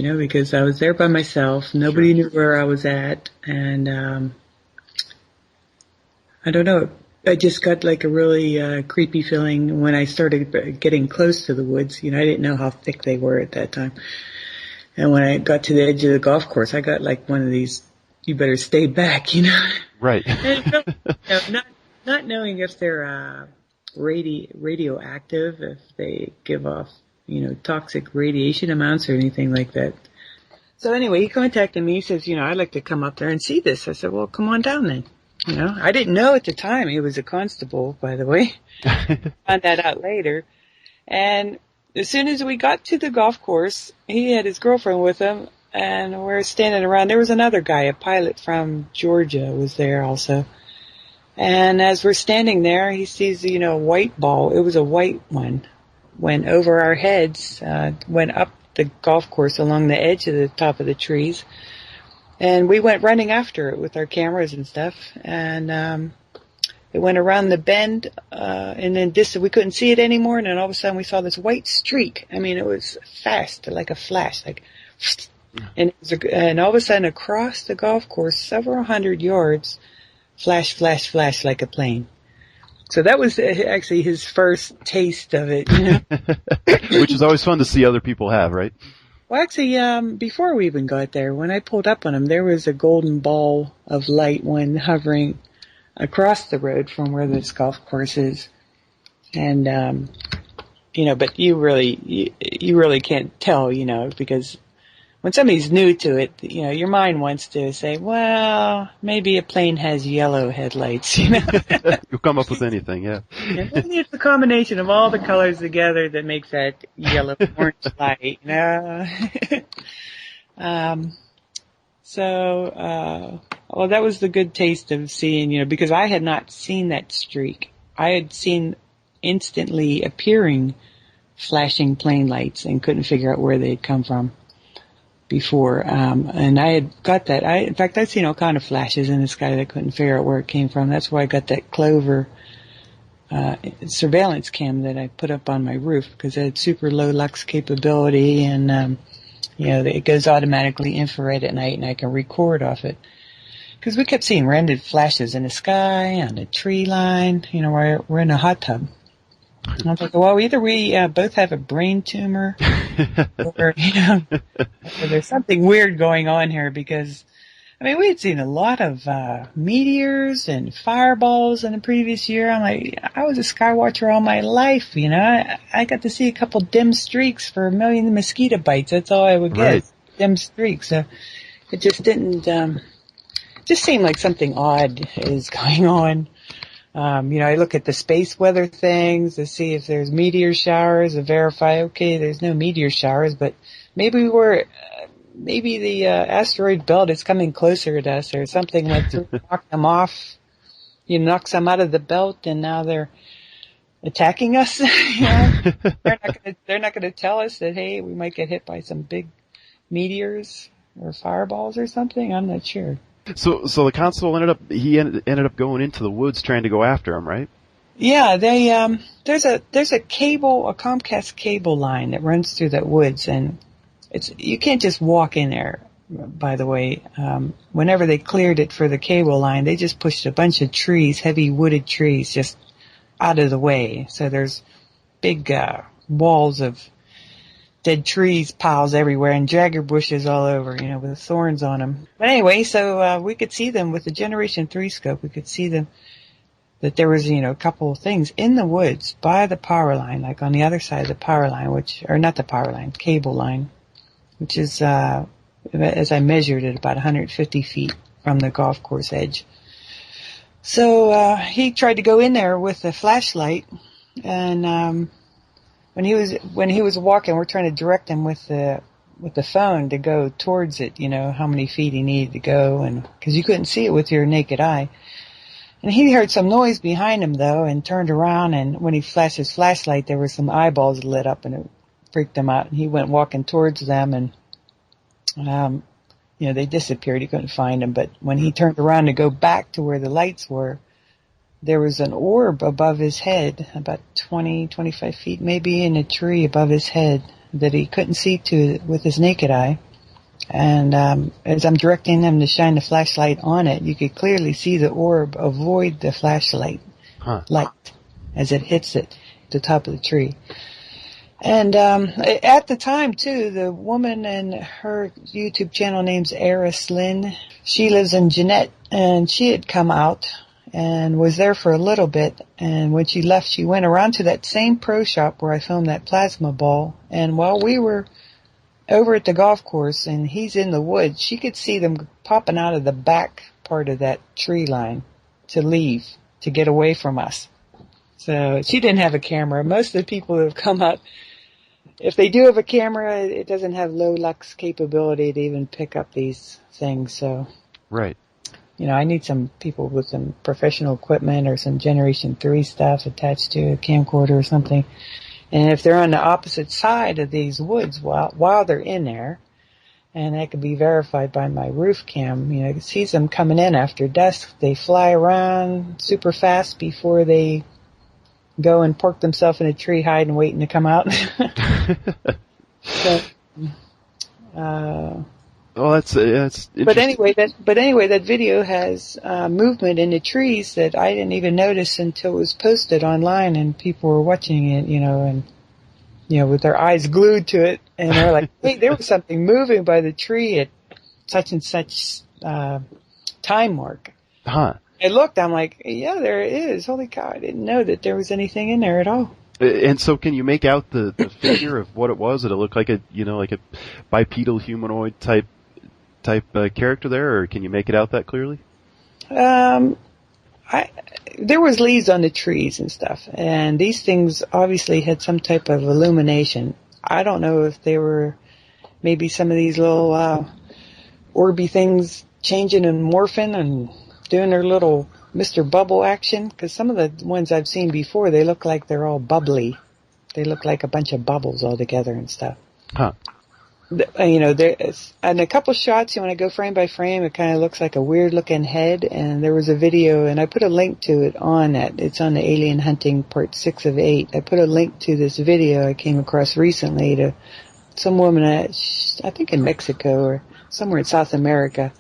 because I was there by myself. Nobody knew where I was at. And, I don't know. I just got like a really creepy feeling when I started getting close to the woods. I didn't know how thick they were at that time. And when I got to the edge of the golf course, I got like one of these, you better stay back, Right. And, not knowing if they're radioactive, if they give off, toxic radiation amounts or anything like that. So anyway, he contacted me. He says, I'd like to come up there and see this. I said, well, come on down then. I didn't know at the time he was a constable, by the way. Found that out later. And as soon as we got to the golf course, he had his girlfriend with him, and we're standing around. There was another guy, a pilot from Georgia, was there also. And as we're standing there, he sees, a white ball. It was a white one. Went over our heads, went up the golf course along the edge of the top of the trees. And we went running after it with our cameras and stuff. And it went around the bend, and then we couldn't see it anymore. And then all of a sudden we saw this white streak. I mean, it was fast, like a flash, and all of a sudden across the golf course, several hundred yards, flash, flash, flash like a plane. So that was actually his first taste of it, Which is always fun to see other people have, right? Well, actually, before we even got there, when I pulled up on him, there was a golden ball of light one hovering across the road from where this golf course is. And, but you really can't tell, because when somebody's new to it, your mind wants to say, well, maybe a plane has yellow headlights, You'll come up with anything, yeah. Maybe it's the combination of all the colors together that makes that yellow orange light, well, that was the good taste of seeing, because I had not seen that streak. I had seen instantly appearing flashing plane lights and couldn't figure out where they'd come from before. And I had got that. In fact, I'd seen all kind of flashes in the sky that I couldn't figure out where it came from. That's why I got that Clover surveillance cam that I put up on my roof, because it had super low lux capability, and it goes automatically infrared at night, and I can record off it. Because we kept seeing rendered flashes in the sky, on the tree line, we're in a hot tub. And I was like, well, either we both have a brain tumor, or, or there's something weird going on here, because, we had seen a lot of meteors and fireballs in the previous year. I'm like, I was a sky watcher all my life, I got to see a couple dim streaks for a million mosquito bites. That's all I would get, right. Dim streaks. So it just didn't, just seemed like something odd is going on. I look at the space weather things to see if there's meteor showers, to verify, okay, there's no meteor showers, but maybe the asteroid belt is coming closer to us, or something went through, knocked them off, knocks them out of the belt, and now they're attacking us. They're not gonna tell us that, hey, we might get hit by some big meteors or fireballs or something. I'm not sure. So the constable ended up going into the woods trying to go after him, right? Yeah, there's a Comcast cable line that runs through that woods, and you can't just walk in there, by the way. Whenever they cleared it for the cable line, they just pushed a bunch of trees, heavy wooded trees, just out of the way. So there's big walls of dead trees, piles everywhere, and jagger bushes all over, with thorns on them. But anyway, so we could see them with the Generation 3 scope. We could see them, that there was, a couple of things in the woods by the power line, like on the other side of the power line, cable line, which is, as I measured it, about 150 feet from the golf course edge. So he tried to go in there with a flashlight, and when he was walking, we're trying to direct him with the phone to go towards it, how many feet he needed to go, and because you couldn't see it with your naked eye. And he heard some noise behind him though, and turned around, and when he flashed his flashlight, there were some eyeballs lit up, and it freaked him out. And he went walking towards them, and they disappeared. He couldn't find them. But when he turned around to go back to where the lights were, there was an orb above his head, about 20, 25 feet maybe, in a tree above his head that he couldn't see to with his naked eye. And as I'm directing them to shine the flashlight on it, you could clearly see the orb avoid the flashlight light as it hits it at the top of the tree. And at the time, too, the woman, and her YouTube channel name's Eris Lynn, she lives in Jeanette, and she had come out and was there for a little bit. And when she left, she went around to that same pro shop where I filmed that plasma ball. And while we were over at the golf course and he's in the woods, she could see them popping out of the back part of that tree line to leave, to get away from us. So she didn't have a camera. Most of the people who have come out, if they do have a camera, it doesn't have low lux capability to even pick up these things. So, right. You know, I need some people with some professional equipment or some Generation 3 stuff attached to a camcorder or something. And if they're on the opposite side of these woods while they're in there, and that could be verified by my roof cam, you know, you can see them coming in after dusk. They fly around super fast before they go and park themselves in a tree, hiding, waiting to come out. So, well, that's interesting. But anyway, that video has movement in the trees that I didn't even notice until it was posted online, and people were watching it, you know, and with their eyes glued to it, and they're like, "Wait, there was something moving by the tree at such and such time mark." Huh. I looked, I'm like, "Yeah, there it is. Holy cow! I didn't know that there was anything in there at all." And so, can you make out the figure of what it was? Did it look like a bipedal humanoid type character there, or can you make it out that clearly? There was leaves on the trees and stuff, and these things obviously had some type of illumination. I don't know if they were maybe some of these little orby things changing and morphing and doing their little Mr. Bubble action, because some of the ones I've seen before, they look like they're all bubbly. They look like a bunch of bubbles all together and stuff. Huh. There's, and a couple shots, when I go frame by frame, it kind of looks like a weird looking head, and there was a video, and I put a link to it on that. It's on the Alien Hunting Part 6 of 8. I put a link to this video I came across recently to some woman, I think in Mexico or somewhere in South America,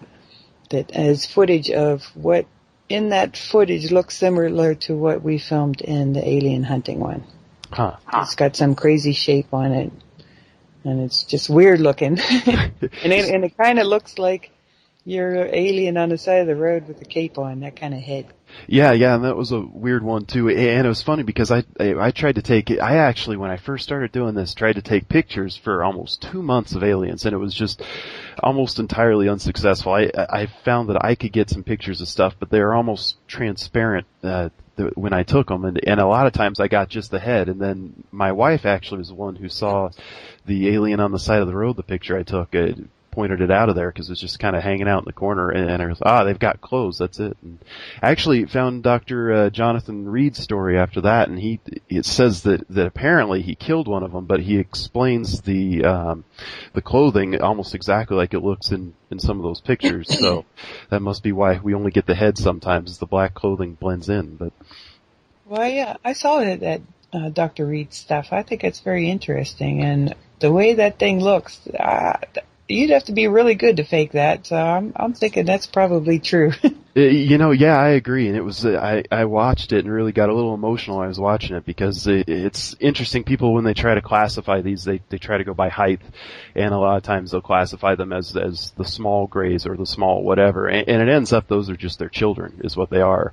that has footage of what in that footage looks similar to what we filmed in the Alien Hunting one. Huh. It's got some crazy shape on it. And it's just weird looking. and it kind of looks like you're an alien on the side of the road with a cape on, that kind of head. Yeah, and that was a weird one too. And it was funny because I tried to take it. I actually, when I first started doing this, tried to take pictures for almost 2 months of aliens, and it was just almost entirely unsuccessful. I found that I could get some pictures of stuff, but they were almost transparent when I took them, and a lot of times I got just the head. And then my wife actually was the one who saw the alien on the side of the road, the picture I took. Pointed it out of there because it was just kind of hanging out in the corner, and I was, they've got clothes, that's it. And I actually found Dr. Jonathan Reed's story after that, and it says that apparently he killed one of them, but he explains the clothing almost exactly like it looks in some of those pictures. So that must be why we only get the head sometimes, as the black clothing blends in. But well, yeah, I saw that Dr. Reed stuff. I think it's very interesting, and the way that thing looks, you'd have to be really good to fake that. So I'm thinking that's probably true. Yeah, I agree. And it was, I watched it and really got a little emotional when I was watching it, because it's interesting. People, when they try to classify these, they try to go by height, and a lot of times they'll classify them as the small grays or the small whatever. And it ends up those are just their children, is what they are.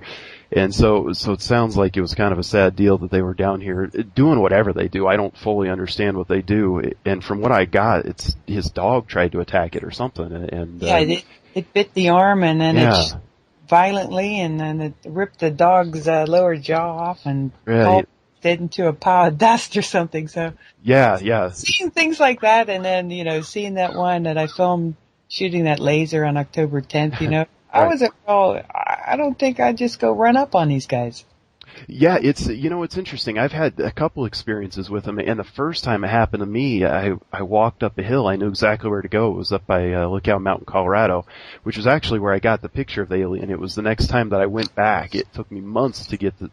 And so it sounds like it was kind of a sad deal that they were down here doing whatever they do. I don't fully understand what they do. And from what I got, it's his dog tried to attack it or something. And yeah, it bit the arm, and then it violently, and then it ripped the dog's lower jaw off and pulled it into a pile of dust or something. So yeah, seeing things like that, and then seeing that one that I filmed shooting that laser on October 10th, I wasn't, I don't think I'd just go run up on these guys. Yeah, it's interesting. I've had a couple experiences with them, and the first time it happened to me, I walked up a hill. I knew exactly where to go. It was up by Lookout Mountain, Colorado, which was actually where I got the picture of the alien. It was the next time that I went back. It took me months to get to